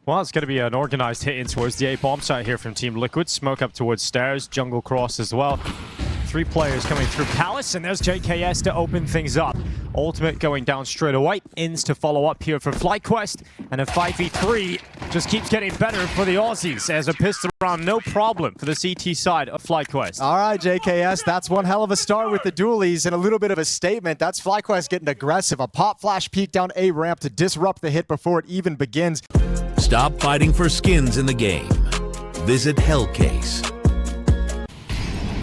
Well, it's going to be an organized hit in towards the A bomb site here from Team Liquid. Smoke up towards stairs, jungle cross as well. 3 players coming through Palace, and there's JKS to open things up. Ultimate going down straight away. Ins to follow up here for FlyQuest, and a 5v3 just keeps getting better for the Aussies as a pistol round, no problem for the CT side of FlyQuest. All right, JKS, that's one hell of a start with the dualies and a little bit of a statement. That's FlyQuest getting aggressive. A pop flash peek down A ramp to disrupt the hit before it even begins. Stop fighting for skins in the game. Visit Hellcase.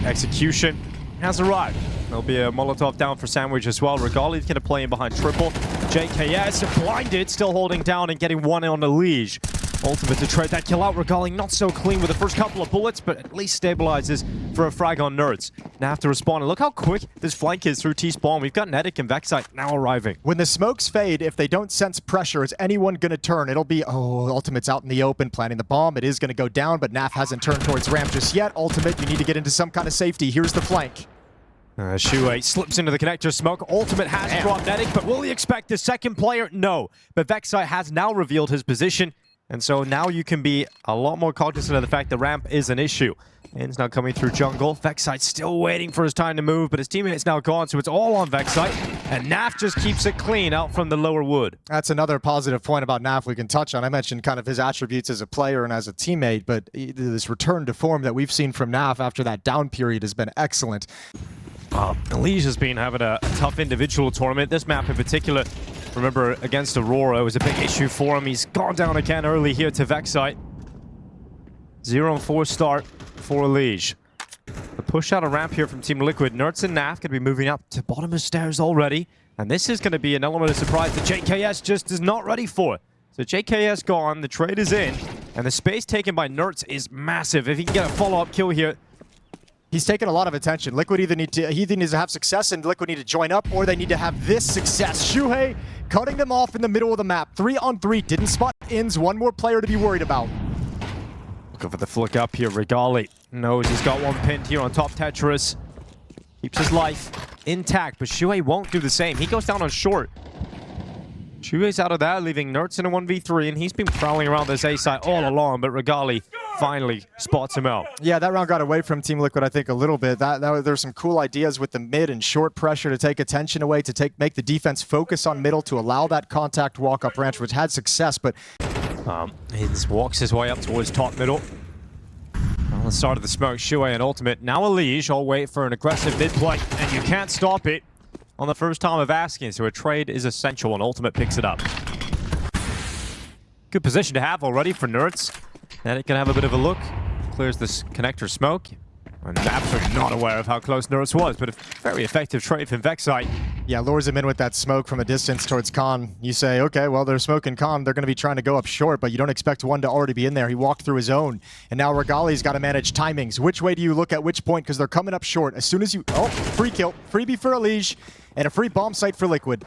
Execution has arrived. There'll be a Molotov down for Sandwich as well. Regali's going to play in behind triple. JKS blinded, still holding down and getting one on the Liege. Ultimate to trade that kill out. Regali not so clean with the first couple of bullets, but at least stabilizes for a frag on Nerds. Now have to respond. And look how quick this flank is through T-spawn. We've got Fnatic and Vexite now arriving. When the smokes fade, if they don't sense pressure, is anyone going to turn? It'll be, oh, Ultimate's out in the open, planting the bomb. It is going to go down, but Naf hasn't turned towards ramp just yet. Ultimate, you need to get into some kind of safety. Here's the flank. Shue slips into the connector smoke. Ultimate has dropped Fnatic, but will he expect the second player? No. But Vexite has now revealed his position. And so now you can be a lot more cognizant of the fact the ramp is an issue. In's now coming through jungle. Vexite still waiting for his time to move, but his teammate's now gone, so it's all on Vexite. And Naf just keeps it clean out from the lower wood. That's another positive point about Naf we can touch on. I mentioned kind of his attributes as a player and as a teammate, but this return to form that we've seen from Naf after that down period has been excellent. Liege has been having a tough individual tournament. This map in particular, remember, against Aurora, was a big issue for him. He's gone down again early here to Vexite. 0-4 start for Liege. The push out of ramp here from Team Liquid. Nerds and Naf going to be moving up to bottom of stairs already. And this is going to be an element of surprise that JKS just is not ready for. So JKS gone, the trade is in, and the space taken by Nerds is massive. If he can get a follow-up kill here, he's taken a lot of attention. Liquid either needs to have success and Liquid need to join up, or they need to have this success. Shuhei cutting them off in the middle of the map. 3-on-3, didn't spot Ins. One more player to be worried about. Looking for the flick up here. Regali knows he's got one pinned here on top Tetris. Keeps his life intact, but Shuhei won't do the same. He goes down on short. Shuhei's out of that, leaving Nerds in a 1v3, and he's been prowling around this A side all along, but Regali finally spots him out. Yeah, that round got away from Team Liquid, I think, a little bit. There's some cool ideas with the mid and short pressure to take attention away, to make the defense focus on middle, to allow that contact walk-up ranch, which had success, but... he walks his way up towards top middle. On the start of the smoke, Shuhei and Ultimate. Now a Liege, all wait for an aggressive mid play, and you can't stop it on the first time of asking, so a trade is essential, and Ultimate picks it up. Good position to have already for Nerds. And it can have a bit of a look. Clears this connector smoke. And absolutely not aware of how close Nerds was, but a very effective trade from Vexite. Yeah, lures him in with that smoke from a distance towards Khan. You say, okay, well, they're smoking Khan. They're going to be trying to go up short, but you don't expect one to already be in there. He walked through his own. And now Regali's got to manage timings. Which way do you look at which point? Because they're coming up short. As soon as you... Oh, free kill. Freebie for Liege. And a free bomb site for Liquid.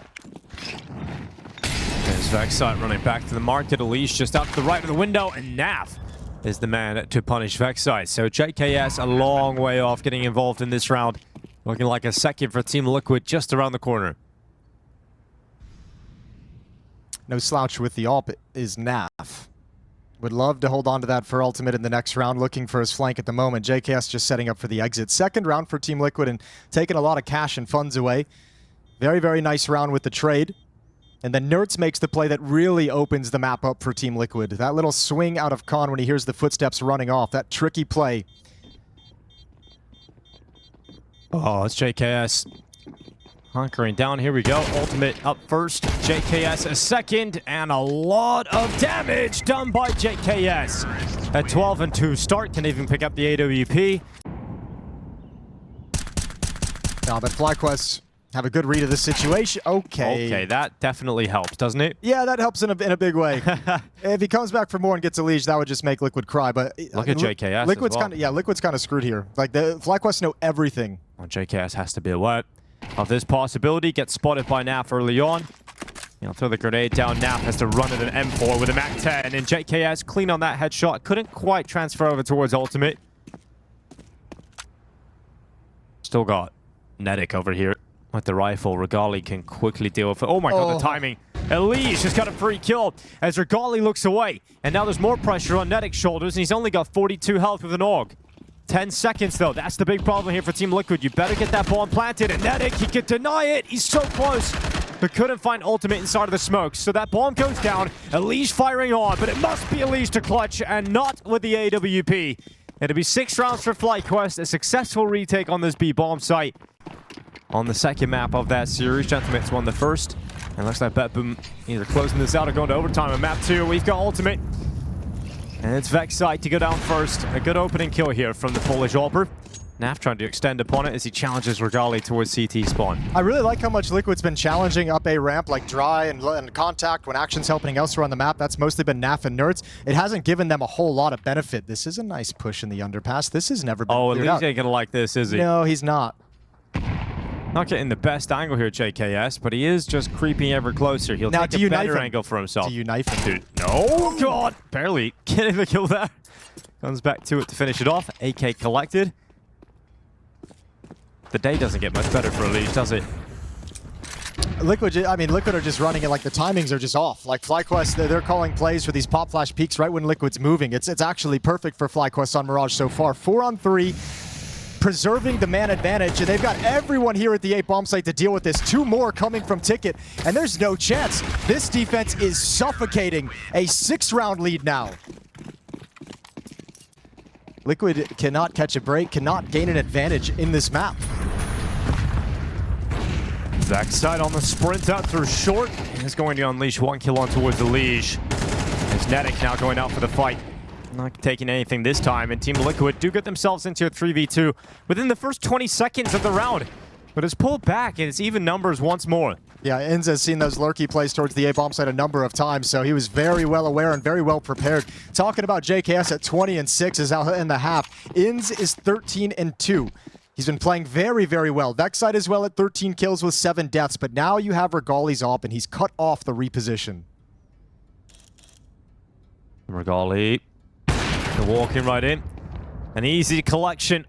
There's Vexite running back to the market. Liege just out to the right of the window. And Naf is the man to punish Vexite. So JKS a long way off getting involved in this round. Looking like a second for Team Liquid just around the corner. No slouch with the AWP is Naf. Would love to hold on to that for Ultimate in the next round, looking for his flank at the moment. JKS just setting up for the exit. Second round for Team Liquid and taking a lot of cash and funds away. Very, very nice round with the trade. And then Nerds makes the play that really opens the map up for Team Liquid. That little swing out of Khan when he hears the footsteps running off. That tricky play. Oh, it's JKS. Hunkering down. Here we go. Ultimate up first. JKS a second. And a lot of damage done by JKS. A 12-2 start. Can even pick up the AWP. No, but FlyQuest have a good read of the situation. Okay, that definitely helps, doesn't it? Yeah, that helps in a big way. If he comes back for more and gets a Liege, that would just make Liquid cry. But look at JKS. Liquid's as well. Liquid's kind of screwed here. Like the FlyQuest know everything. Well, JKS has to be aware of this possibility. Gets spotted by Naf early on. He'll throw the grenade down. Naf has to run at an M4 with a MAC-10, and JKS clean on that headshot. Couldn't quite transfer over towards Ultimate. Still got Fnatic over here with the rifle. Regali can quickly deal with it. Oh my god, the timing. Elise just got a free kill as Regali looks away. And now there's more pressure on Fnatic's shoulders, and he's only got 42 health with an AUG. 10 seconds, though. That's the big problem here for Team Liquid. You better get that bomb planted. And Fnatic, he could deny it. He's so close, but couldn't find ultimate inside of the smoke. So that bomb goes down. Elise firing on, but it must be Elise to clutch, and not with the AWP. It'll be 6 rounds for FlyQuest. A successful retake on this B bomb site on the second map of that series. Gentleman's won the first. And looks like BetBoom either closing this out or going to overtime on map 2. We've got ultimate. And it's Vexite to go down first. A good opening kill here from the Polish AWPer. Naf trying to extend upon it as he challenges Regali towards CT spawn. I really like how much Liquid's been challenging up A ramp, like dry and contact when action's helping elsewhere on the map. That's mostly been Naf and Nerds. It hasn't given them a whole lot of benefit. This is a nice push in the underpass. This has never been cleared out. Elise ain't gonna like this, is he? No, he's not. Not getting the best angle here, JKS, but he is just creeping ever closer. He'll Now, take a better angle for himself. Do you knife him? Dude, no, God! Barely getting the kill there. Comes back to it to finish it off. AK collected. The day doesn't get much better for Elise, does it? Liquid are just running it like the timings are just off. Like FlyQuest, they're calling plays for these pop flash peaks right when Liquid's moving. It's actually perfect for FlyQuest on Mirage so far. 4-on-3. Preserving the man advantage, and they've got everyone here at the 8 bomb site to deal with this. 2 more coming from Ticket, and there's no chance. This defense is suffocating. A 6-round lead now. Liquid cannot catch a break, cannot gain an advantage in this map. Backside on the sprint out through short, and is going to unleash 1 kill on towards the Liege. As Fnatic now going out for the fight. Not taking anything this time, and Team Liquid do get themselves into a 3v2 within the first 20 seconds of the round. But it's pulled back, and it's even numbers once more. Yeah, Inz has seen those lurky plays towards the A-bomb site a number of times, so he was very well aware and very well prepared. Talking about JKS at 20-6 is out in the half. Inz is 13-2. He's been playing very, very well. Vexite as well at 13 kills with 7 deaths, but now you have Regali's op, and he's cut off the reposition. Regali walking right in. An easy collection.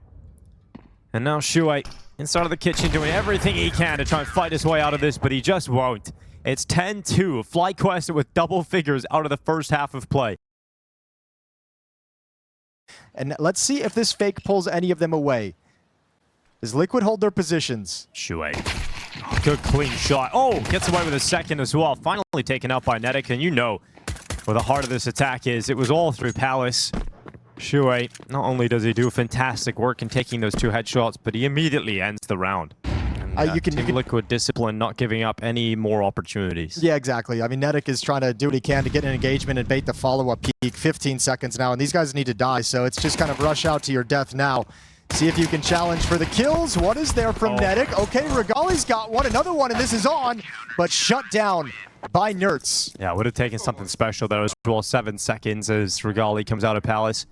And now Shuai inside of the kitchen doing everything he can to try and fight his way out of this, but he just won't. It's 10-2. FlyQuest with double figures out of the first half of play. And let's see if this fake pulls any of them away. Does Liquid hold their positions? Shuai. Good clean shot. Oh, gets away with a second as well. Finally taken out by Fnatic, and you know where the heart of this attack is. It was all through Palace. Shuai, not only does he do fantastic work in taking those 2 headshots, but he immediately ends the round. And, Team Liquid discipline, not giving up any more opportunities. Yeah, exactly. I mean, Fnatic is trying to do what he can to get an engagement and bait the follow-up peak. 15 seconds now, and these guys need to die, so it's just kind of rush out to your death now. See if you can challenge for the kills. What is there from Fnatic? Okay, Regali's got one, another one, and this is on, but shut down by Nerds. Yeah, would have taken something special there as well. 7 seconds as Regali comes out of Palace.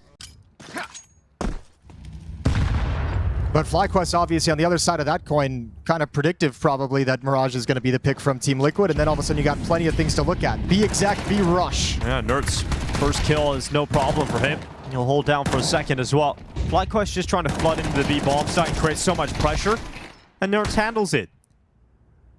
But FlyQuest, obviously, on the other side of that coin, kind of predictive, probably, that Mirage is going to be the pick from Team Liquid, and then all of a sudden you got plenty of things to look at. Be exact, be rush. Yeah, Nerds' first kill is no problem for him. He'll hold down for a second as well. FlyQuest just trying to flood into the B bomb site and create so much pressure, and Nerds handles it.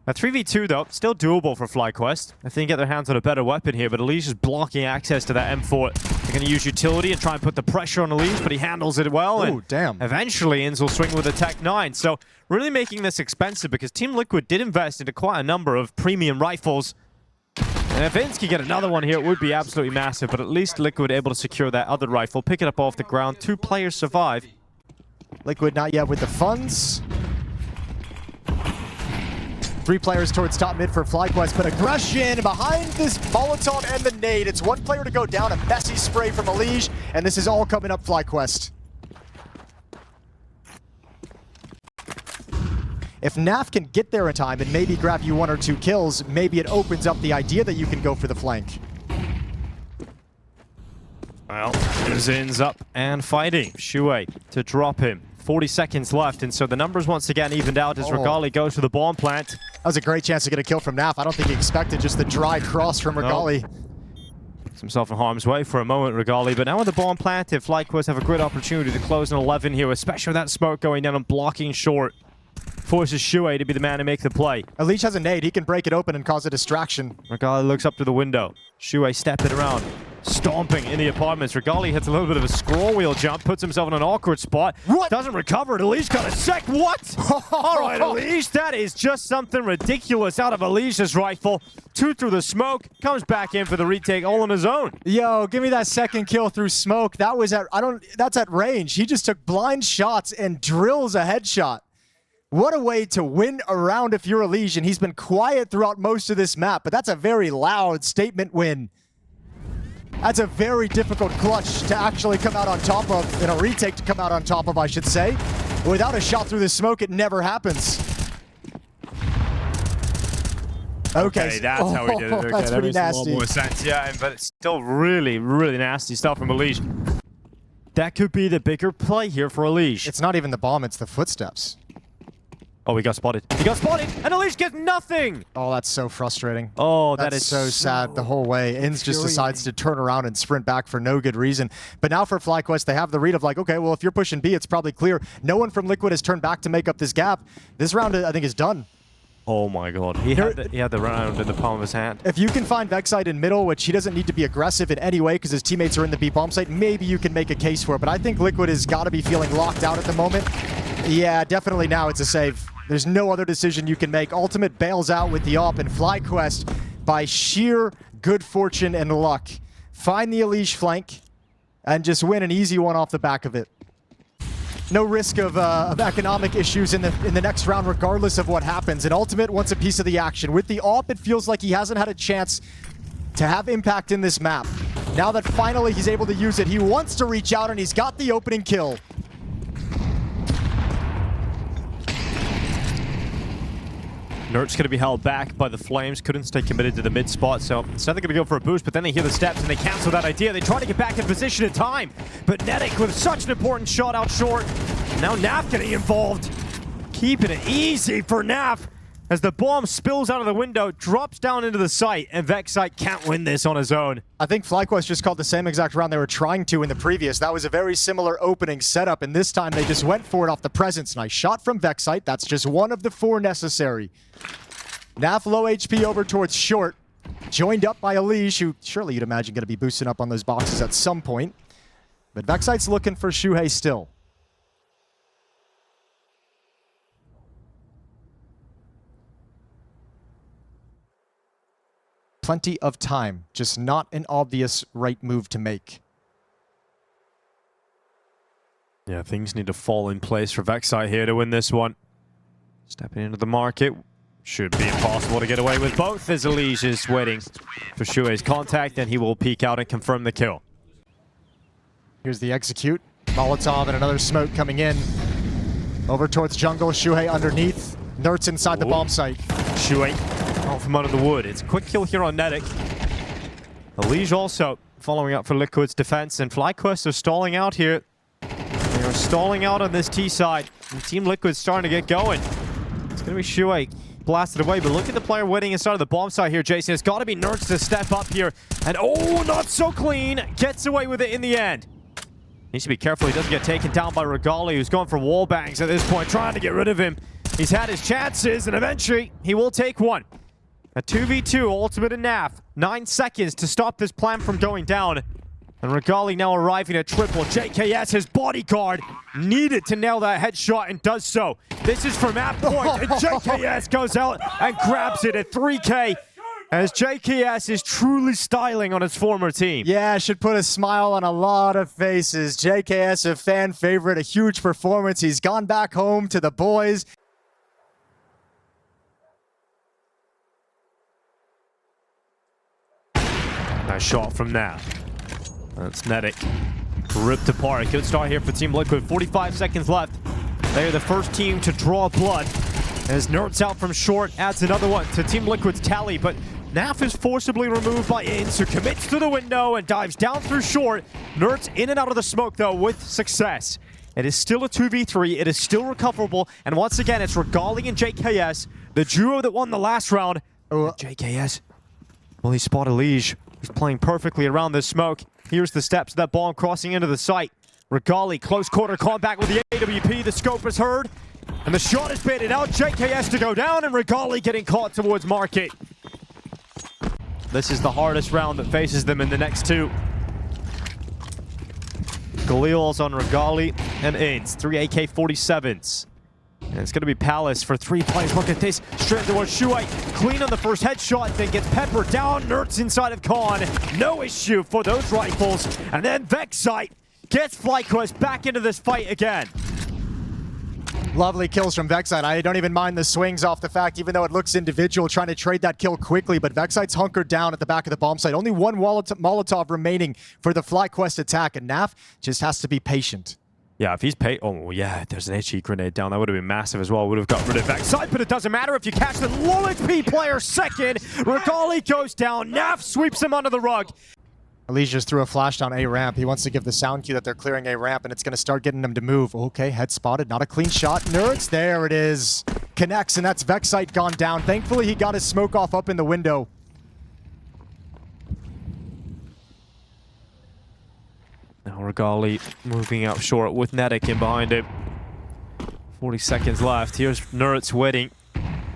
A 3v2, though, still doable for FlyQuest. I think get their hands on a better weapon here, but Elise is blocking access to that M4. They're going to use utility and try and put the pressure on Elise, but he handles it well. Oh, damn. Eventually, Inz will swing with a Tech 9. So, really making this expensive because Team Liquid did invest into quite a number of premium rifles. And if Inz can get another one here, it would be absolutely massive, but at least Liquid able to secure that other rifle, pick it up off the ground. 2 players survive. Liquid not yet with the funds. 3 players towards top mid for FlyQuest, but aggression behind this Molotov and the nade. It's 1 player to go down, a messy spray from Elige, and this is all coming up FlyQuest. If Naf can get there in time and maybe grab you 1 or 2 kills, maybe it opens up the idea that you can go for the flank. Well, Zin's up and fighting. Shuai to drop him. 40 seconds left, and so the numbers once again evened out as Regali goes to the bomb plant. That was a great chance to get a kill from Naf. I don't think he expected just the dry cross from Regali. Puts himself in harm's way for a moment, Regali, but now with the bomb planted, FlyQuest have a great opportunity to close an 11 here, especially with that smoke going down and blocking short. forces Shuey to be the man to make the play. Elish has a nade. He can break it open and cause a distraction. Regali looks up to the window. Shuey stepping around, stomping in the apartments. Regali hits a little bit of a scroll wheel jump, puts himself in an awkward spot. What? Doesn't recover it. Elish got a sec. What? All right, Elish, that is just something ridiculous out of Elish's rifle. 2 through the smoke, comes back in for the retake all on his own. Yo, give me that second kill through smoke. That was at, that's at range. He just took blind shots and drills a headshot. What a way to win a round if you're Legion. He's been quiet throughout most of this map, but that's a very loud statement win. That's a very difficult clutch to actually come out on top of, in a retake to come out on top of, I should say. Without a shot through the smoke, it never happens. Okay, that's how we did it. Okay, that's that pretty makes a lot nasty. more sense. Yeah, but it's still really, really nasty stuff from Elish. That could be the bigger play here for Elish. It's not even the bomb, it's the footsteps. Oh, he got spotted. He got spotted, and Elish gets nothing! Oh, that's so frustrating. Oh, That's so sad the whole way. Inns just decides to turn around and sprint back for no good reason. But now for FlyQuest, they have the read of like, okay, well, if you're pushing B, it's probably clear. No one from Liquid has turned back to make up this gap. This round, I think, is done. Oh my god. He had the round in the palm of his hand. If you can find Vexite in middle, which he doesn't need to be aggressive in any way because his teammates are in the B bomb site, maybe you can make a case for it. But I think Liquid has got to be feeling locked out at the moment. Yeah, definitely now it's a save. There's no other decision you can make. Ultimate bails out with the AWP, and FlyQuest, by sheer good fortune and luck, find the Elish flank and just win an easy one off the back of it. No risk of economic issues in the next round, regardless of what happens. And Ultimate wants a piece of the action. With the AWP, it feels like he hasn't had a chance to have impact in this map. Now that finally he's able to use it, he wants to reach out, and he's got the opening kill. Nert's going to be held back by the Flames. Couldn't stay committed to the mid spot, so instead they're going to go for a boost, but then they hear the steps and they cancel that idea. They try to get back in position in time, but Fnatic with such an important shot out short. Now Naf getting involved. Keeping it easy for Naf as the bomb spills out of the window, drops down into the site, and Vexite can't win this on his own. I think FlyQuest just called the same exact round they were trying to in the previous. That was a very similar opening setup, and this time they just went for it off the presence. Nice shot from Vexite. That's just one of the 4 necessary. Naf low HP over towards short, joined up by Elish, who surely you'd imagine going to be boosting up on those boxes at some point. But Vexite's looking for Shuhei still. Plenty of time, just not an obvious right move to make. Yeah, things need to fall in place for Vexite here to win this one. Stepping into the market. Should be impossible to get away with both as Elish is waiting for Shuei's contact, and he will peek out and confirm the kill. Here's the execute. Molotov and another smoke coming in. Over towards jungle, Shuhei underneath. Nert's inside the bomb site. Shuei out from under the wood. It's a quick kill here on Fnatic. Elish also following up for Liquid's defense, and FlyQuest are stalling out here. They are stalling out on this T side, and Team Liquid's starting to get going. It's going to be Shuei blasted away, but look at the player waiting inside of the bomb site here, Jason. It's got to be Nertz to step up here, and oh, not so clean. Gets away with it in the end. Needs to be careful he doesn't get taken down by Regali, who's going for wall bangs at this point, trying to get rid of him. He's had his chances, and eventually he will take one. A 2v2, Ultimate and Naf. 9 seconds to stop this plan from going down. And Regali now arriving at triple. JKS, his bodyguard, needed to nail that headshot and does so. This is from that point, and JKS goes out and grabs it at 3K as JKS is truly styling on his former team. Yeah, should put a smile on a lot of faces. JKS, a fan favorite, a huge performance. He's gone back home to the boys. Nice shot from Naf. That's Fnatic. Ripped apart. Good start here for Team Liquid. 45 seconds left. They are the first team to draw blood. As Nertz out from short, adds another one to Team Liquid's tally, but Naf is forcibly removed by Inns, who commits to the window and dives down through short. Nertz in and out of the smoke, though, with success. It is still a 2v3. It is still recoverable. And once again, it's Regali and JKS, the duo that won the last round. JKS, well, he spotted Elish. He's playing perfectly around this smoke. Here's the steps of that bomb crossing into the site. Regali, close quarter combat with the AWP. The scope is heard. And the shot is baited out. JKS to go down, and Regali getting caught towards Market. This is the hardest round that faces them in the next two. Galil's on Regali and Ains. 3 AK-47s. And it's going to be Palace for 3 players. Look at this. Straight towards Shuai. Clean on the first headshot, then gets peppered down. Nerds inside of Khan. No issue for those rifles. And then Vexite gets FlyQuest back into this fight again. Lovely kills from Vexite. I don't even mind the swings off the fact, even though it looks individual, trying to trade that kill quickly, but Vexite's hunkered down at the back of the bomb site. Only one Molotov remaining for the FlyQuest attack, and Naf just has to be patient. Yeah, if he's oh yeah, there's an HE grenade down. That would have been massive as well. Would have got rid of Vexite, but it doesn't matter if you catch the low HP player second. Regali goes down. Naf sweeps him under the rug. Elise just threw a flash down A ramp. He wants to give the sound cue that they're clearing A ramp, and it's going to start getting them to move. Okay, head spotted. Not a clean shot. Nerds, there it is. Connects, and that's Vexite gone down. Thankfully, he got his smoke off up in the window. Now Regali moving up short with Fnatic in behind him. 40 seconds left. Here's Nerds waiting.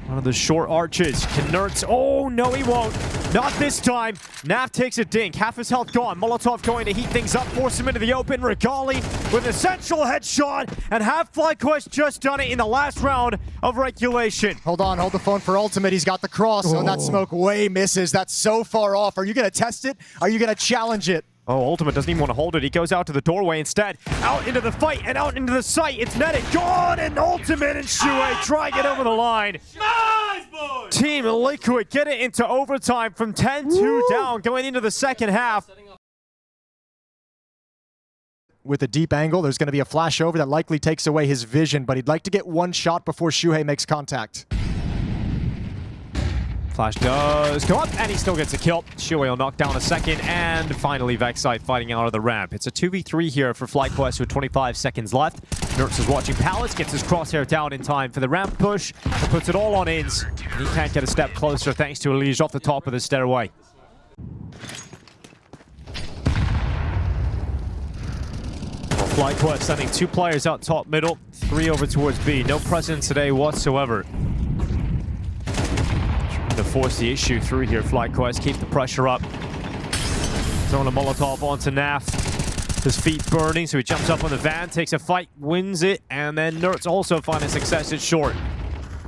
One of the short arches. Can Nerds? Oh, no, he won't. Not this time. Naf takes a dink. Half his health gone. Molotov going to heat things up, force him into the open. Regali with a central headshot, and have FlyQuest just done it in the last round of regulation. Hold on, hold the phone for ultimate. He's got the cross. Oh, that smoke way misses. That's so far off. Are you going to test it? Are you going to challenge it? Oh, Ultimate doesn't even want to hold it. He goes out to the doorway instead. Out into the fight and out into the site. It's Fnatic gone, and Ultimate and Shuai try to get over the line. Nice, boy. Team Liquid get it into overtime from 10-2 down going into the second half. With a deep angle, there's going to be a flash over that likely takes away his vision, but he'd like to get one shot before Shuai makes contact. Flash does go up, and he still gets a kill. Shuai will knock down a second, and finally Vexite fighting out of the ramp. It's a 2v3 here for FlyQuest with 25 seconds left. Nerds is watching Palace, gets his crosshair down in time for the ramp push, and puts it all on Ins. He can't get a step closer thanks to Elige off the top of the stairway. Well, FlyQuest sending 2 players out top middle, 3 over towards B. No presence today whatsoever. To force the issue through here, FlyQuest keep the pressure up. Throwing a Molotov onto Naf. His feet burning, so he jumps up on the van, takes a fight, wins it, and then Nerds also finding success at short.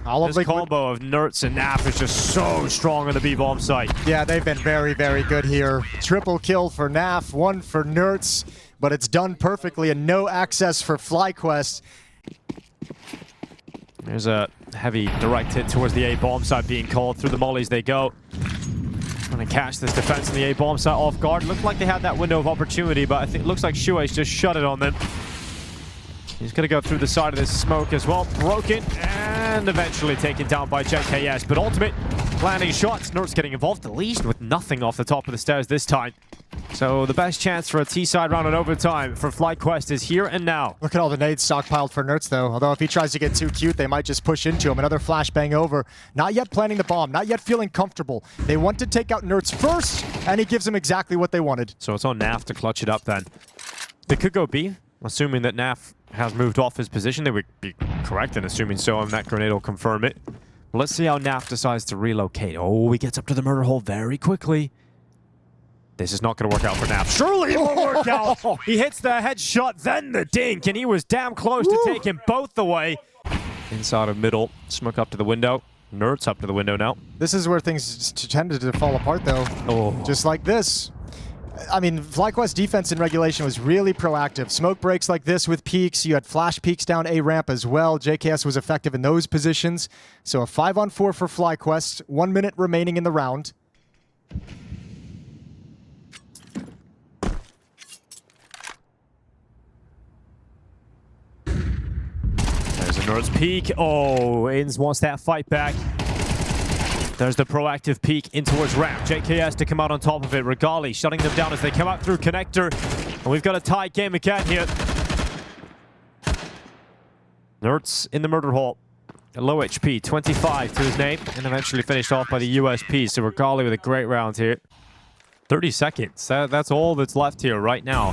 This combo of Nerds and Naf is just so strong on the B-bomb site. Yeah, they've been very, very good here. Triple kill for Naf, 1 for Nerds, but it's done perfectly and no access for FlyQuest. There's a heavy direct hit towards the A-bomb site being called. Through the mollies they go. Trying to catch this defense in the A-bomb site off guard. Looked like they had that window of opportunity, but I think it looks like Shuai's just shut it on them. He's going to go through the side of this smoke as well. Broken and eventually taken down by JKS. But Ultimate landing shots. Nerds getting involved, at least with nothing off the top of the stairs this time. So the best chance for a T-side round in overtime for FlyQuest is here and now. Look at all the nades stockpiled for Nerds, though. Although if he tries to get too cute, they might just push into him. Another flashbang over. Not yet planting the bomb. Not yet feeling comfortable. They want to take out Nerds first, and he gives them exactly what they wanted. So it's on Naf to clutch it up then. They could go B, assuming that Naf has moved off his position. They would be correct in assuming so, and that grenade will confirm it. Let's see how Naf decides to relocate. Oh, he gets up to the murder hole very quickly. This is not going to work out for Naf. Surely it won't work out. He hits the headshot, then the dink, and he was damn close to taking both away. Inside of middle, smoke up to the window. Nerds up to the window now. This is where things tended to fall apart, though. Oh. Just like this. I mean, FlyQuest defense in regulation was really proactive. Smoke breaks like this with peaks. You had flash peaks down A ramp as well. JKS was effective in those positions. So a 5-on-4 for FlyQuest. 1 minute remaining in the round. There's a Nerds peek. Oh, Ains wants that fight back. There's the proactive peek in towards ramp. JKS to come out on top of it. Regali shutting them down as they come out through connector. And we've got a tie game again here. Nerds in the murder hole. A low HP, 25 to his name, and eventually finished off by the USP. So Regali with a great round here. 30 seconds. That's all that's left here right now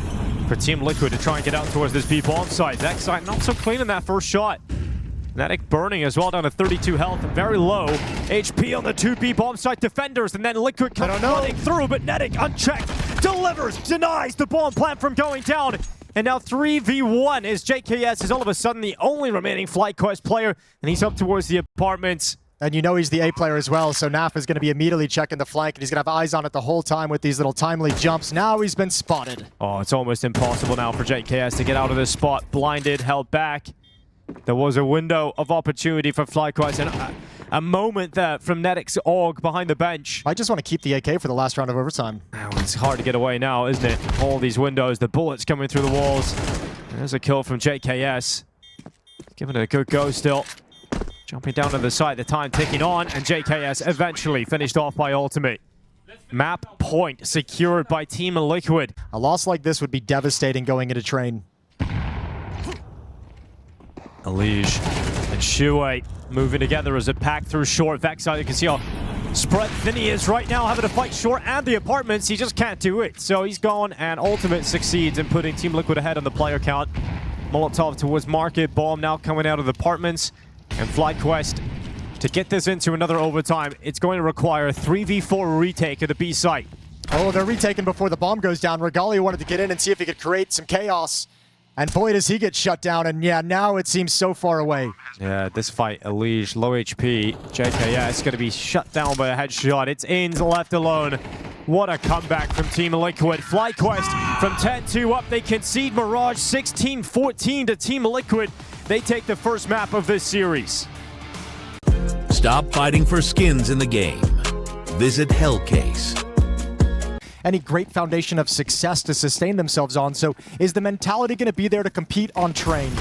for Team Liquid to try and get out towards this B-bomb site. Vexite not so clean in that first shot. Fnatic burning as well, down to 32 health, very low HP on the 2B bomb site defenders, and then Liquid comes running through, but Fnatic unchecked, delivers, denies the bomb plant from going down. And now 3v1 is JKS is all of a sudden the only remaining FlyQuest player, and he's up towards the apartments. And you know he's the A player as well, so Naf is going to be immediately checking the flank, and he's going to have eyes on it the whole time with these little timely jumps. Now he's been spotted. Oh, it's almost impossible now for JKS to get out of this spot. Blinded, held back. There was a window of opportunity for FlyQuest, and a moment there from Fnatic's AUG behind the bench. I just want to keep the AK for the last round of overtime. Oh, it's hard to get away now, isn't it? All these windows, the bullets coming through the walls. There's a kill from JKS. Giving it a good go still. Jumping down to the side, the time ticking on, and JKS eventually finished off by ultimate. Map point secured by Team Liquid. A loss like this would be devastating going into train. Elige and Shuei moving together as a pack through short. Vexite, you can see how spread thin he is right now, having to fight short and the apartments. He just can't do it. So he's gone, and ultimate succeeds in putting Team Liquid ahead on the player count. Molotov towards market, bomb now coming out of the apartments. And FlyQuest, to get this into another overtime, it's going to require a 3v4 retake of the B site. Oh, they're retaken before the bomb goes down. Regalia wanted to get in and see if he could create some chaos. And boy, does he get shut down. And yeah, now it seems so far away. Yeah, this fight, Elige, low HP. JKS going to be shut down by a headshot. It's Ins left alone. What a comeback from Team Liquid. FlyQuest from 10-2 up. They concede Mirage 16-14 to Team Liquid. They take the first map of this series. Stop fighting for skins in the game. Visit Hellcase. Any great foundation of success to sustain themselves on, so is the mentality going to be there to compete on train?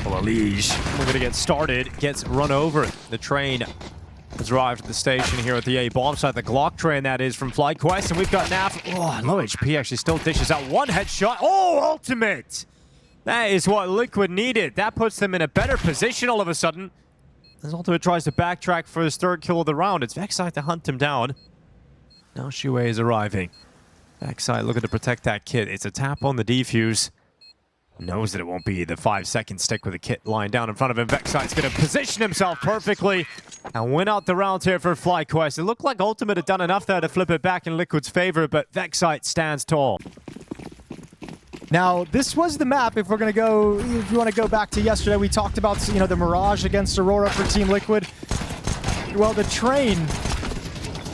Well, Elige, we're going to get started, gets run over. The train has arrived at the station here at the A bomb site, the Glock train that is from FlyQuest, and we've got Naf. Oh, low HP actually still dishes out one headshot. Oh, ultimate! That is what Liquid needed. That puts them in a better position all of a sudden. As Ultimate tries to backtrack for his third kill of the round, it's Vexite to hunt him down. Now Shuei is arriving. Vexite looking to protect that kit. It's a tap on the defuse. Knows that it won't be the 5-second stick with a kit lying down in front of him. Vexite's going to position himself perfectly and win out the round here for FlyQuest. It looked like Ultimate had done enough there to flip it back in Liquid's favor, but Vexite stands tall. Now, this was the map, if we're going to go, if you want to go back to yesterday, we talked about, the Mirage against Aurora for Team Liquid. Well, the train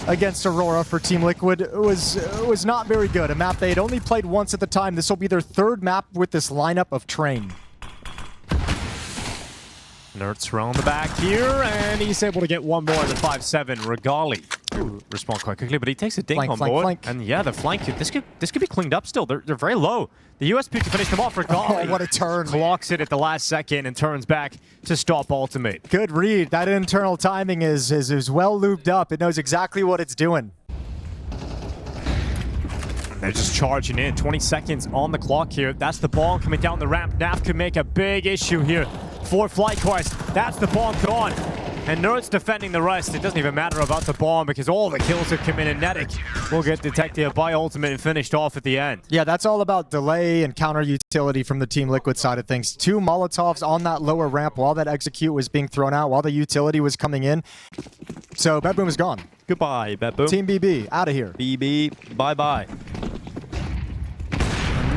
against Aurora for Team Liquid was not very good. A map they had only played once at the time. This will be their third map with this lineup of train. Nerds around the back here, and he's able to get one more at the 5-7. Regali respond quite quickly, but he takes a ding on board. Flank. And yeah, the flank, this could be cleaned up still. They're very low. The USP to finish them off. Regali, oh, what a turn. Clocks it at the last second and turns back to stop ultimate. Good read. That internal timing is well lubed up. It knows exactly what it's doing. They're just charging in. 20 seconds on the clock here. That's the bomb coming down the ramp. Naf could make a big issue here for FlyQuest. That's the bomb gone. And Nerds defending the rest. It doesn't even matter about the bomb because all the kills have come in, and Fnatic will get detected by ultimate and finished off at the end. Yeah, that's all about delay and counter utility from the Team Liquid side of things. 2 Molotovs on that lower ramp while that execute was being thrown out, while the utility was coming in. So BetBoom is gone. Goodbye, BetBoom. Team BB, out of here. BB, bye-bye.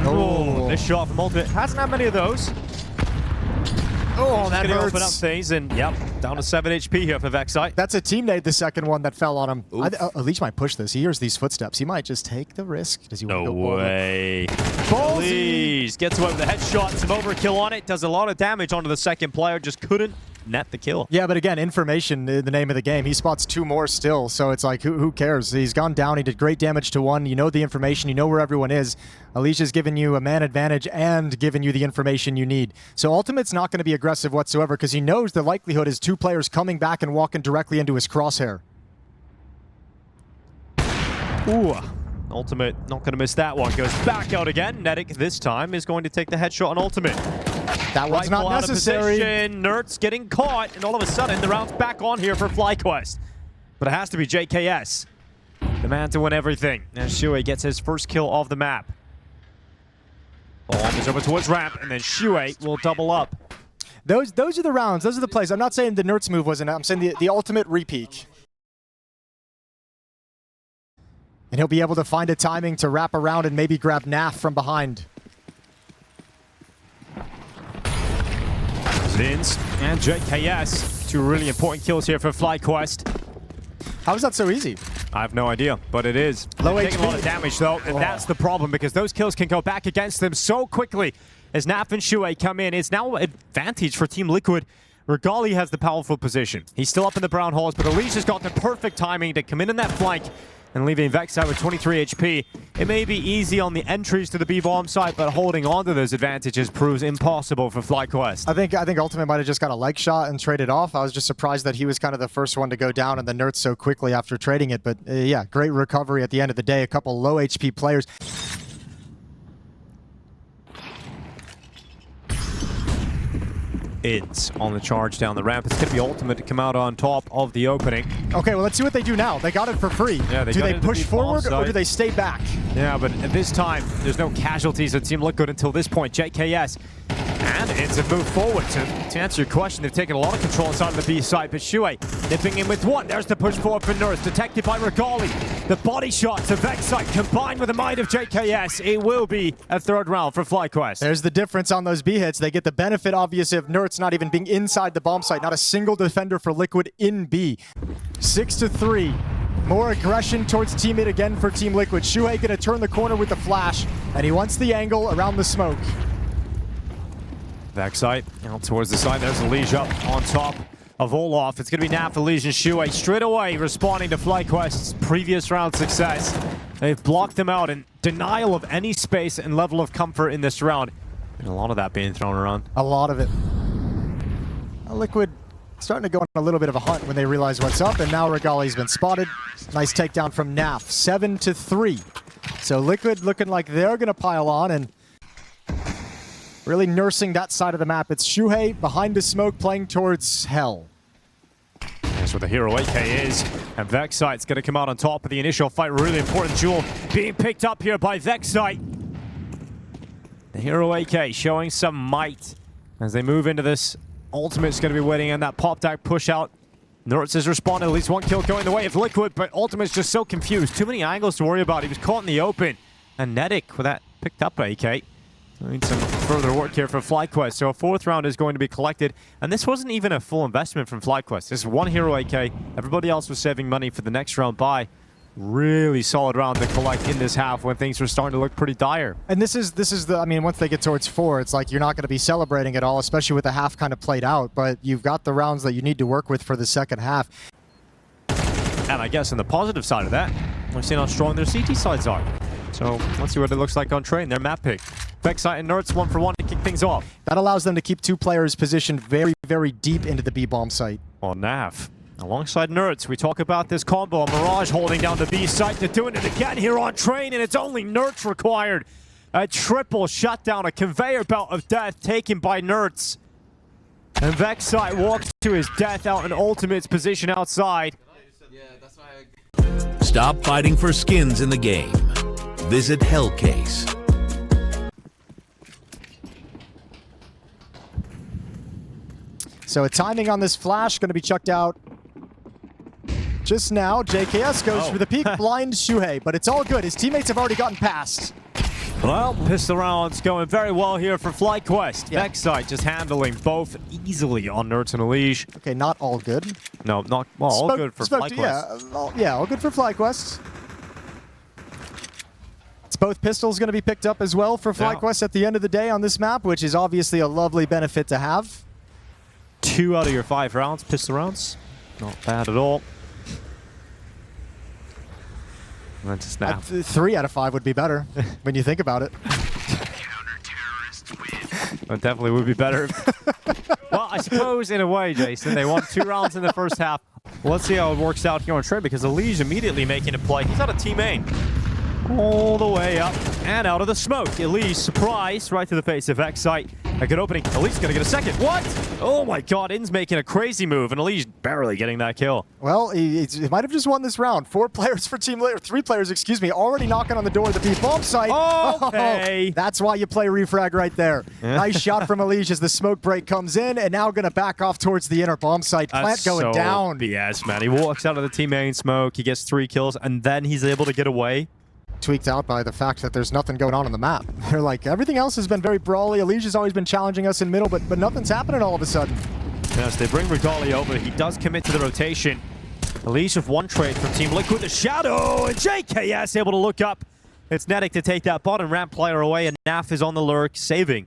Oh, this shot from ultimate. Hasn't had many of those. Oh, that gonna hurts. open up things, and yep, down to 7 HP here for Vexite. That's a team nade, the second one that fell on him. Elige might push this. He hears these footsteps. He might just take the risk. Does he want to No go way. Ballsy. Elige gets away with a headshot, some overkill on it, does a lot of damage onto the second player, just couldn't net the kill. Yeah, but again, information in the name of the game. He spots 2 more still, so it's like, who cares? He's gone down. He did great damage to 1. You know the information. You know where everyone is. Alicia's given you a man advantage and given you the information you need. So Ultimate's not going to be aggressive whatsoever because he knows the likelihood is 2 players coming back and walking directly into his crosshair. Ooh. Ultimate not going to miss that one. Goes back out again. Fnatic this time is going to take the headshot on Ultimate. That one's not necessary. Nerds getting caught, and all of a sudden the round's back on here for FlyQuest. But it has to be JKS, the man to win everything. Now Shuei gets his first kill of the map. Bomb is over towards ramp, and then Shuei will double up. Those are the rounds. Those are the plays. I'm not saying the Nerds move wasn't. I'm saying the ultimate repeak. And he'll be able to find a timing to wrap around and maybe grab Naf from behind. Zins and JKS. Two really important kills here for FlyQuest. How is that so easy? I have no idea, but it is. Low They're taking HP. a lot of damage, though, and that's the problem, because those kills can go back against them so quickly as Naf and Shuei come in. It's now an advantage for Team Liquid. Regali has the powerful position. He's still up in the brown halls, but Elise has got the perfect timing to come in that flank and leaving Vexite with 23 HP. It may be easy on the entries to the B-bomb site, but holding on to those advantages proves impossible for FlyQuest. I think Ultimate might have just got a leg shot and traded off. I was just surprised that he was kind of the first one to go down and the Nerds so quickly after trading it. But yeah, great recovery at the end of the day. A couple low HP players. It's on the charge down the ramp. It's going to be Ultimate to come out on top of the opening. Okay, well, let's see what they do now. They got it for free. Yeah, do they push forward or do they stay back? Yeah, but at this time, there's no casualties at Team Liquid until this point. JKS and it's a move forward. To answer your question, they've taken a lot of control inside of the B side, but Shuei nipping in with one. There's the push forward for Nerds, detected by Regali. The body shot to Vexite combined with the might of JKS. It will be a third round for FlyQuest. There's the difference on those B hits. They get the benefit, obviously, of Nerds not even being inside the bomb site. Not a single defender for Liquid in B. 6-3. More aggression towards teammate again for Team Liquid. Shuei gonna turn the corner with the flash, and he wants the angle around the smoke. Vexite out towards the side. There's Elise up on top of Olaf. It's going to be Naf, Elise, and Shuei straight away responding to FlyQuest's previous round success. They've blocked them out in denial of any space and level of comfort in this round. And a lot of that being thrown around. A lot of it. Liquid starting to go on a little bit of a hunt when they realize what's up, and now Regali's been spotted. Nice takedown from Naf, 7-3. So Liquid looking like they're going to pile on and really nursing that side of the map. It's Shuhei behind the smoke playing towards Hell. That's where the Hero AK is. And Vexite's going to come out on top of the initial fight. Really important jewel being picked up here by Vexite. The Hero AK showing some might as they move into this. Ultimate's going to be waiting on that pop tag push out. Nerds has responded. At least one kill going the way of Liquid, but Ultimate's just so confused. Too many angles to worry about. He was caught in the open. And Fnatic with that picked up AK. Need some further work here for FlyQuest. So a fourth round is going to be collected. And this wasn't even a full investment from FlyQuest. This is one Hero AK. Everybody else was saving money for the next round buy. Really solid round to collect in this half when things were starting to look pretty dire. And this is the, I mean, once they get towards 4, it's like you're not going to be celebrating at all, especially with the half kind of played out. But you've got the rounds that you need to work with for the second half. And I guess on the positive side of that, we've seen how strong their CT sides are. So let's see what it looks like on train. Their map pick. Vexite and Nerds 1-for-1 to kick things off. That allows them to keep 2 players positioned very, very deep into the B-bomb site. Well, Naf, alongside Nerds, we talk about this combo. Mirage holding down the B site. They're doing it again here on train, and it's only Nerds required. A triple shutdown, a conveyor belt of death taken by Nerds. And Vexite walks to his death out in Ultimate's position outside. Stop fighting for skins in the game. Visit Hellcase. So a timing on this flash going to be chucked out just now. JKS goes for the peak, blind Shuhei, but it's all good. His teammates have already gotten past. Well, pistol rounds going very well here for FlyQuest. Yeah. Vexite just handling both easily on Nerds and Elise. Okay, not all good. No, not well, all good for FlyQuest. Yeah, all good for FlyQuest. It's both pistols going to be picked up as well for FlyQuest at the end of the day on this map, which is obviously a lovely benefit to have. 2 out of your 5 rounds, pistol rounds. Not bad at all. That's a snap. 3 out of 5 would be better when you think about it. That definitely would be better. Well, I suppose in a way, Jason, they won 2 rounds in the first half. Let's see how it works out here on trade, because Elise immediately making a play. He's on a team aim. All the way up. and out of the smoke. Elise, surprise, right to the face of Vexite. A good opening. Elise gonna get a second. What? Oh my god, In's making a crazy move, and Elise barely getting that kill. Well, he might have just won this round. 4 players for Team Liquid, 3 players, excuse me, already knocking on the door of the B bomb site. Okay. Oh, that's why you play refrag right there. Nice shot from Elise as the smoke break comes in, and now gonna back off towards the inner bomb site. Plant going down. BS, man. He walks out of the team main smoke, he gets 3 kills, and then he's able to get away. Tweaked out by the fact that there's nothing going on the map. They're like, everything else has been very brawly. Alicia's always been challenging us in middle, but nothing's happening all of a sudden. Yes, they bring Regali over. He does commit to the rotation. Alicia with 1 trade from Team Liquid. The Shadow, and JKS able to look up. It's Fnatic to take that bottom ramp player away, and Naf is on the lurk, saving.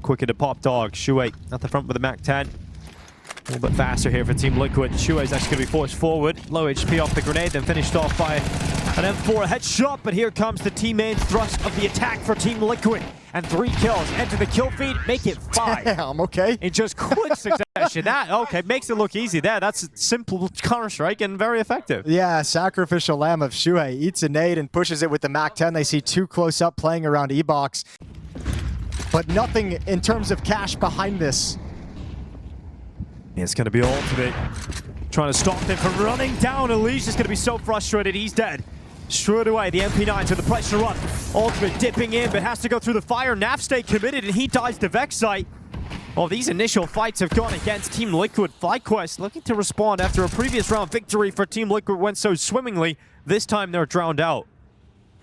Quicker to pop dog. Shuei at the front with the Mac 10. A little bit faster here for Team Liquid. Shuei's actually going to be forced forward. Low HP off the grenade, then finished off by an M4 headshot. But here comes the team main thrust of the attack for Team Liquid. And 3 kills. Enter the kill feed, make it 5. Damn, okay. In just quick succession. That, okay, makes it look easy there. That's a simple Counter-Strike and very effective. Yeah, sacrificial lamb of Shuei eats a nade and pushes it with the Mac 10. They see 2 close up playing around E-Box. But nothing in terms of cash behind this. It's going to be Ultimate trying to stop him from running down. Elise is going to be so frustrated. He's dead. Straight away, the MP9 to the pressure up. Ultimate dipping in, but has to go through the fire. Naf stay committed, and he dies to Vexite. Well, these initial fights have gone against Team Liquid. FlyQuest looking to respond after a previous round victory for Team Liquid went so swimmingly. This time, they're drowned out.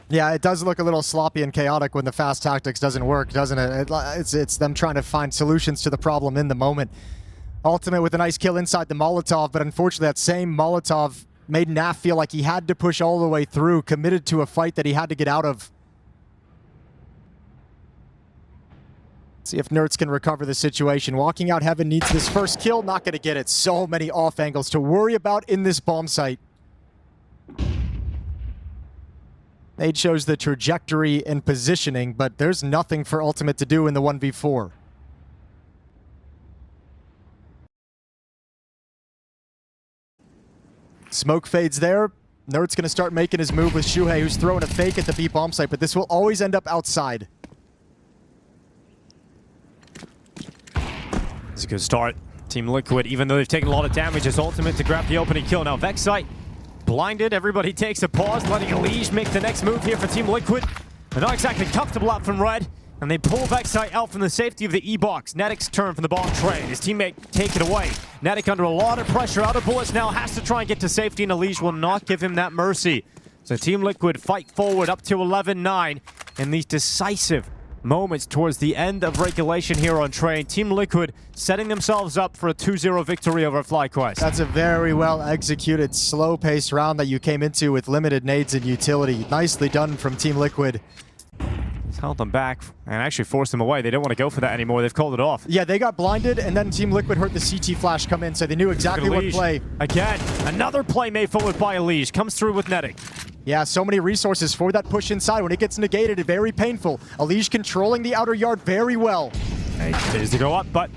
Yeah, it does look a little sloppy and chaotic when the fast tactics doesn't work, doesn't it? It's them trying to find solutions to the problem in the moment. Ultimate with a nice kill inside the Molotov, but unfortunately that same Molotov made Naf feel like he had to push all the way through, committed to a fight that he had to get out of. See if Nerds can recover the situation. Walking out Heaven needs this first kill, not going to get it. So many off angles to worry about in this bomb site. Nade shows the trajectory and positioning, but there's nothing for Ultimate to do in the 1v4. Smoke fades there. Nerd's going to start making his move with Shuhei, who's throwing a fake at the B bomb site, but this will always end up outside. It's a good start. Team Liquid, even though they've taken a lot of damage, is Ultimate to grab the opening kill. Now Vexite blinded. Everybody takes a pause, letting Elise make the next move here for Team Liquid. They're not exactly comfortable out from red, and they pull Vexite out from the safety of the E-Box. Fnatic's turn from the bomb trade. His teammate take it away. Fnatic under a lot of pressure, out of bullets now, has to try and get to safety, and Elise will not give him that mercy. So Team Liquid fight forward up to 11-9 in these decisive moments towards the end of regulation here on Train. Team Liquid setting themselves up for a 2-0 victory over FlyQuest. That's a very well executed, slow-paced round that you came into with limited nades and utility. Nicely done from Team Liquid. It's held them back and actually forced them away. They don't want to go for that anymore. They've called it off. Yeah, they got blinded, and then Team Liquid heard the CT flash come in, so they knew exactly what play. Again, another play made forward by Elise. Comes through with Fnatic. Yeah, so many resources for that push inside. When it gets negated, it's very painful. Elise controlling the outer yard very well. He continues to go up, but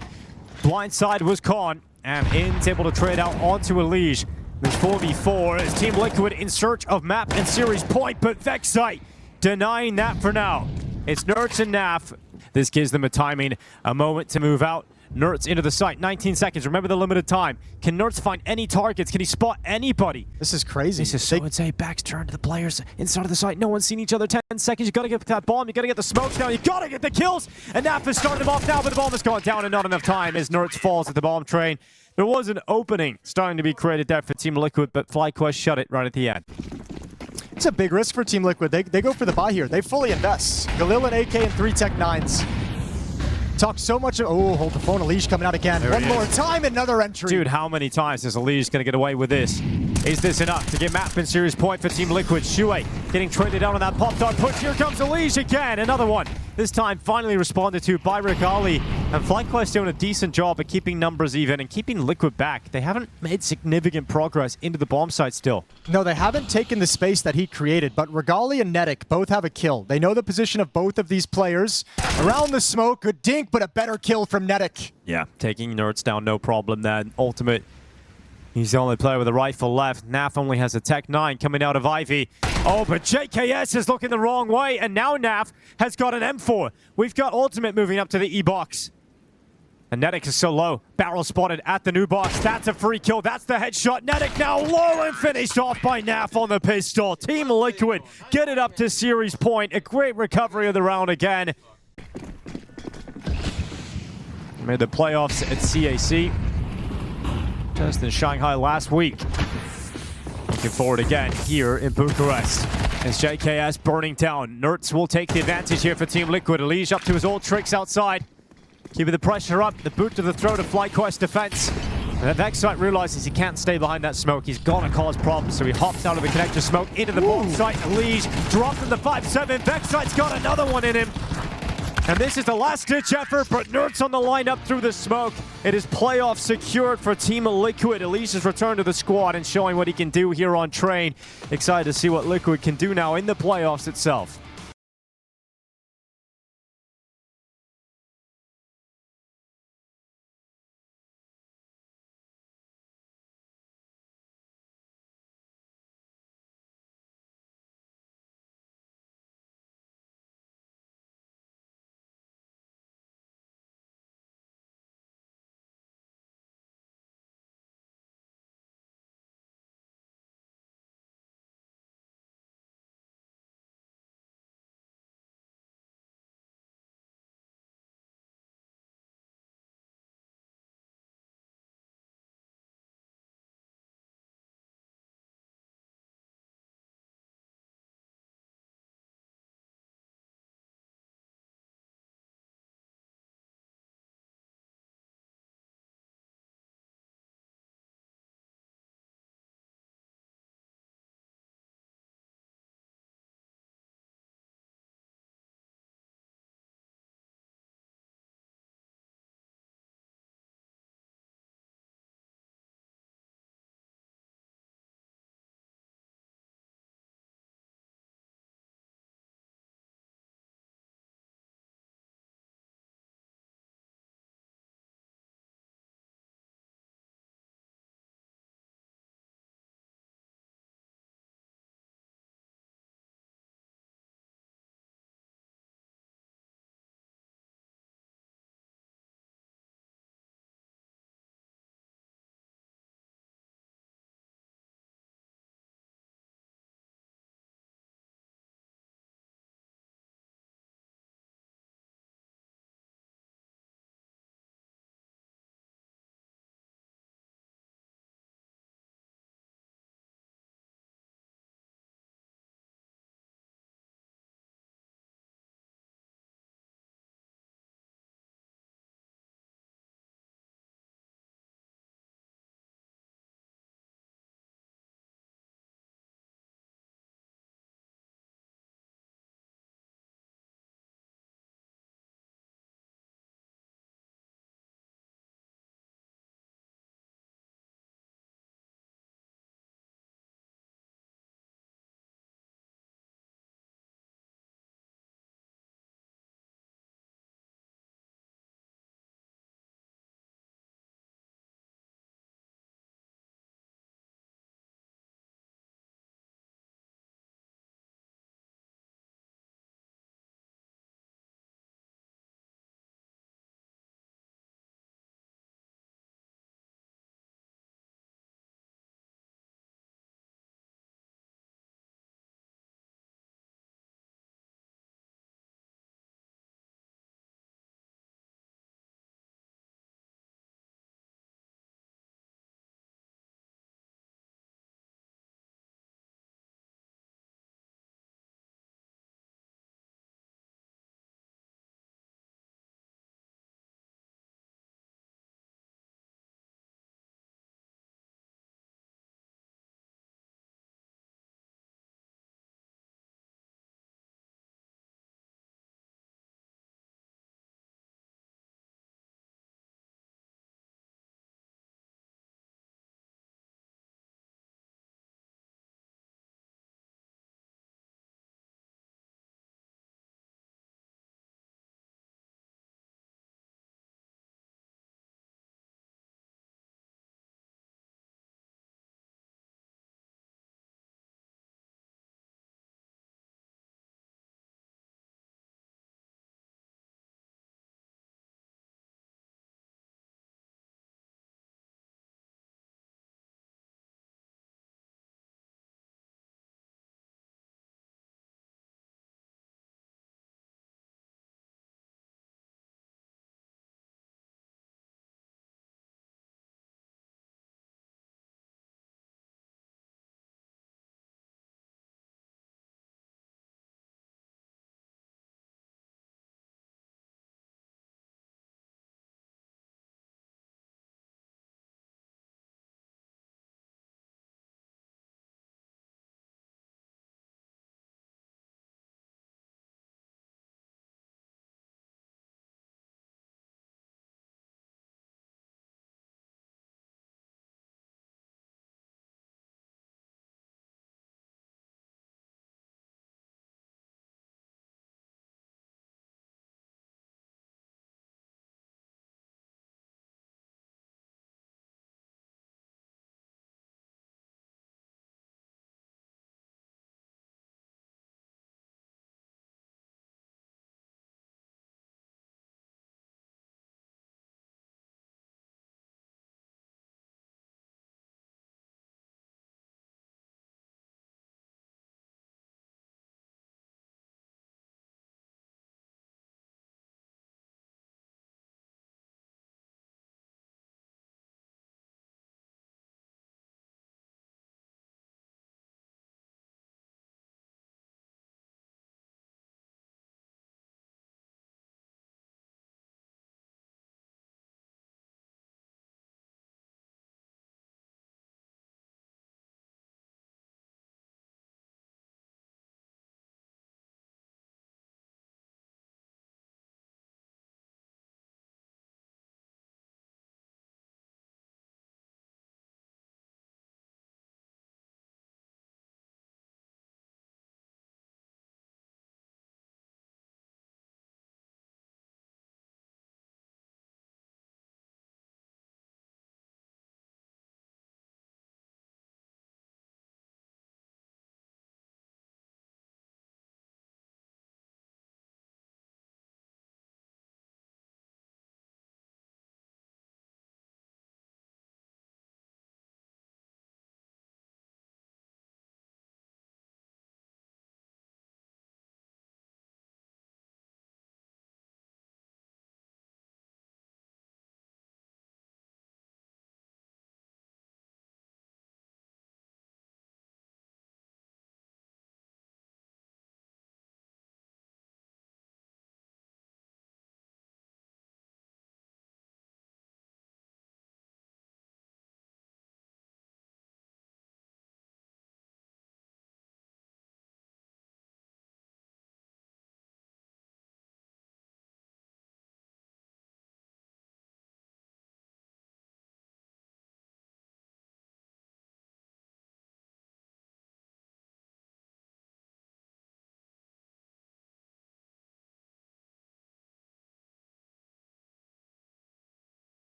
blindside was Khan, and In's able to trade out onto Elise. There's 4v4 as Team Liquid in search of map and series point, but Vexite denying that for now. It's Nerds and Naf. This gives them a moment to move out. Nerds into the site, 19 seconds. Remember the limited time. Can Nerds find any targets? Can he spot anybody? This is crazy. This is so insane. Backs turned to the players inside of the site. No one's seen each other. 10 seconds. You gotta get that bomb. You gotta get the smokes down. You gotta get the kills. And Naf has started him off now, but the bomb has gone down and not enough time as Nerds falls at the bomb train. There was an opening starting to be created there for Team Liquid, but FlyQuest shut it right at the end. It's a big risk for Team Liquid. They go for the buy here. They fully invest. Galil and AK and 3 Tech 9s. Talk so much. Oh, hold the phone. Elise coming out again. One more time, another entry. Dude, how many times is Elise going to get away with this? Is this enough to get map and series point for Team Liquid? Shuei getting traded down on that pop dog push. Here comes Elise again. Another one. This time finally responded to by Regali. And FlyQuest doing a decent job at keeping numbers even and keeping Liquid back. They haven't made significant progress into the bomb site still. No, they haven't taken the space that he created, but Regali and Fnatic both have a kill. They know the position of both of these players. Around the smoke, good dink, but a better kill from Fnatic. Yeah, taking Nerds down, no problem then. Ultimate He's the only player with a rifle left. Naf only has a Tech 9 coming out of Ivy. Oh, but JKS is looking the wrong way, and now Naf has got an M4. We've got Ultimate moving up to the E-box. And Fnatic is so low. Barrel spotted at the new box. That's a free kill. That's the headshot. Fnatic now low and finished off by Naf on the pistol. Team Liquid get it up to series point. A great recovery of the round again. Made the playoffs at CAC. Just in Shanghai last week. Looking forward again here in Bucharest. As JKS burning down. Nertz will take the advantage here for Team Liquid. Elige up to his old tricks outside. Keeping the pressure up, the boot to the throat of FlyQuest defense. And Vexite realizes he can't stay behind that smoke. He's gonna cause problems, so he hops out of the connector smoke into the bomb site. Elige dropped from the 5-7. Vexite's got another one in him. And this is the last-ditch effort, but Nertz on the line up through the smoke. It is playoff secured for Team Liquid. Elise's return to the squad and showing what he can do here on Train. Excited to see what Liquid can do now in the playoffs itself.